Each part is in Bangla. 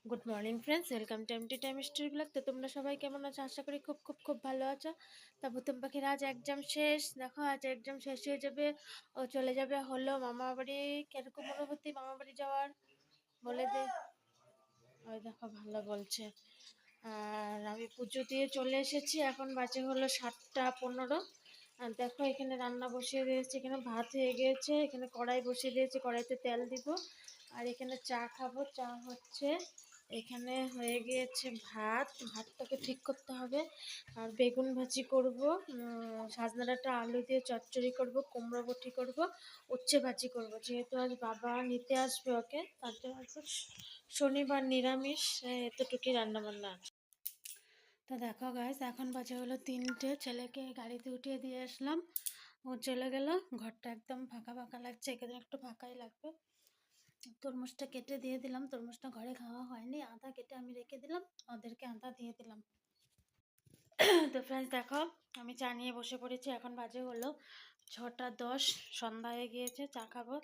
Good morning friends, welcome time to time story blog. তো তোমরা সবাই কেমন আছো? আশা করি খুব খুব খুব ভালো আছো। তা ভুতুম পাখির আজ এক্সাম শেষ, দেখো আজ এক্সাম শেষ হয়ে যাবে, ও চলে যাবে হলো মামা বাড়ি। কিরকম অনুভূতি মামা বাড়ি যাওয়ার বলে দে। ওই দেখো ভালো বলছে। আর আমি পুজো দিয়ে চলে এসেছি, এখন বাজে হলো 7টা 15। আর দেখো এখানে রান্না বসিয়ে দিয়েছি, এখানে ভাত হয়ে গিয়েছে, এখানে কড়াই বসিয়ে দিয়েছি, কড়াইতে তেল দিব। আর এখানে চা খাবো, চা হচ্ছে। এখানে হয়ে গিয়েছে ভাত, ভাতটাকে ঠিক করতে হবে। আর বেগুন ভাজি করব, সজনে ডাঁটা আলু দিয়ে চচ্চড়ি করব, কুমড়ো বটি করব, উচ্ছে ভাজি করব। যেহেতু আজ বাবা নিতে আসবে ওকে, তার জন্য আজকে শনিবার নিরামিষ, এতটুকুই রান্নাবান্না আছে। তো দেখো গাইস, এখন বাজে হলো 3টে, ছেলেকে গাড়িতে উঠিয়ে দিয়ে আসলাম, ও চলে গেল। ঘরটা একদম ফাঁকা ফাঁকা লাগছে, এখানে একটু ফাঁকাই লাগবে। তরমুজটা কেটে দিয়ে দিলাম, তরমুজটা ঘরে খাওয়া হয়নি, আদা কেটে আমি রেখে দিলাম, ওদেরকে আদা দিয়ে দিলাম। তো ফ্রেন্ডস দেখো, আমি চা নিয়ে বসে পড়েছি, এখন বাজে হলো 6টা 10, সন্ধ্যা হয়ে গিয়েছে। চা খাবো,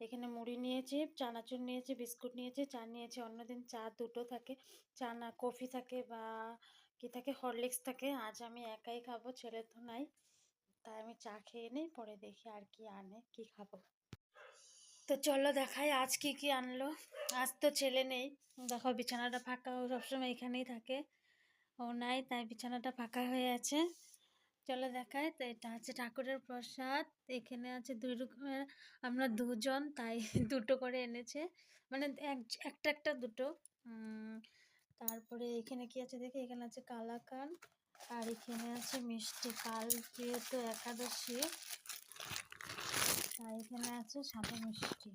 এখানে মুড়ি নিয়েছি, চানাচুর নিয়েছি, বিস্কুট নিয়েছি, চা নিয়েছি। অন্যদিন চা দুটো থাকে, চা না কফি থাকে বা কি থাকে, হরলিক্স থাকে। আজ আমি একাই খাবো, ছেলে তো নাই, তাই আমি চা খেয়ে নিই, পরে দেখি আর কি আনে, কি খাবো। তো চলো দেখাই আজ কি কি আনলো। আজ তো ছেলে নেই, দেখো বিছানাটা ফাঁকা, ও সবসময় এখানেই থাকে, ও নাই তাই বিছানাটা ফাঁকা হয়ে আছে। চলো দেখাই। তো এটা হচ্ছে ঠাকুরের প্রসাদ, এখানে আছে 2 রকমের, আমরা দুজন তাই দুটো করে এনেছে, মানে একটা একটা দুটো। তারপরে এখানে কি আছে দেখি, এখানে আছে কালাকান, আর এখানে আছে মিষ্টি। কাল যেহেতু একাদশী, তাই এখানে আছে সাদা মিষ্টি।